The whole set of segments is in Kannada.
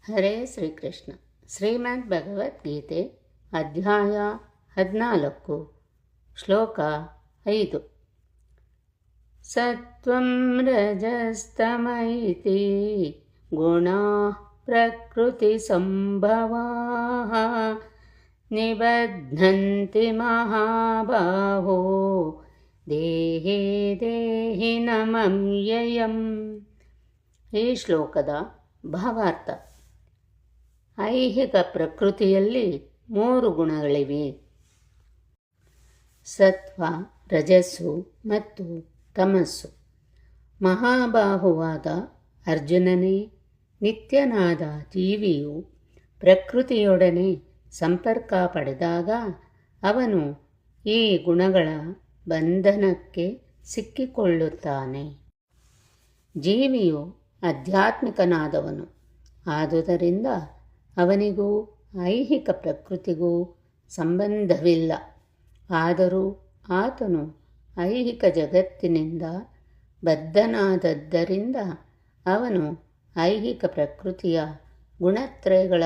ಹರೇ ಶ್ರೀಕೃಷ್ಣ. ಶ್ರೀಮದ್ ಭಗವದ್ಗೀತೆ ಅಧ್ಯಾಯ 14 ಶ್ಲೋಕ 5. ಸತ್ವಂ ರಜಸ್ತಮೈತಿ ಗುಣಾಃ ಪ್ರಕೃತಿ ಸಂಭವಾಃ ನಿಬಧ್ನಂತಿ ಮಹಾಬಾಹೋ ದೇಹೇ ದೇಹಿನಮವ್ಯಯಂ. ಈ ಶ್ಲೋಕದ ಭಾವಾರ್ಥ: ಐಹಿಕ ಪ್ರಕೃತಿಯಲ್ಲಿ 3 ಗುಣಗಳಿವೆ: ಸತ್ವ, ರಜಸ್ಸು ಮತ್ತು ತಮಸ್ಸು. ಮಹಾಬಾಹುವಾದ ಅರ್ಜುನನೇ, ನಿತ್ಯನಾದ ಜೀವಿಯು ಪ್ರಕೃತಿಯೊಡನೆ ಸಂಪರ್ಕ ಪಡೆದಾಗ ಅವನು ಈ ಗುಣಗಳ ಬಂಧನಕ್ಕೆ ಸಿಕ್ಕಿಕೊಳ್ಳುತ್ತಾನೆ. ಜೀವಿಯು ಆಧ್ಯಾತ್ಮಿಕನಾದವನು, ಆದುದರಿಂದ ಅವನಿಗೂ ಐಹಿಕ ಪ್ರಕೃತಿಗೂ ಸಂಬಂಧವಿಲ್ಲ. ಆದರೂ ಆತನು ಐಹಿಕ ಜಗತ್ತಿನಿಂದ ಬದ್ಧನಾದದ್ದರಿಂದ ಅವನು ಐಹಿಕ ಪ್ರಕೃತಿಯ ಗುಣತ್ರಯಗಳ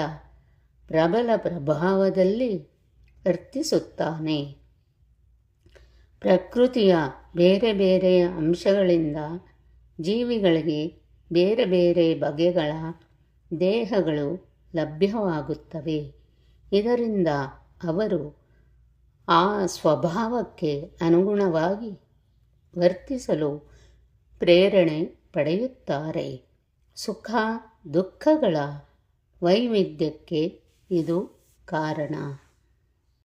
ಪ್ರಬಲ ಪ್ರಭಾವದಲ್ಲಿ ವರ್ತಿಸುತ್ತಾನೆ. ಪ್ರಕೃತಿಯ ಬೇರೆ ಬೇರೆ ಅಂಶಗಳಿಂದ ಜೀವಿಗಳಿಗೆ ಬೇರೆ ಬೇರೆ ಬಗೆಗಳ ದೇಹಗಳು ಲಭ್ಯವಾಗುತ್ತವೆ. ಇದರಿಂದ ಅವರು ಆ ಸ್ವಭಾವಕ್ಕೆ ಅನುಗುಣವಾಗಿ ವರ್ತಿಸಲು ಪ್ರೇರಣೆ ಪಡೆಯುತ್ತಾರೆ. ಸುಖ ದುಃಖಗಳ ವೈವಿಧ್ಯಕ್ಕೆ ಇದು ಕಾರಣ.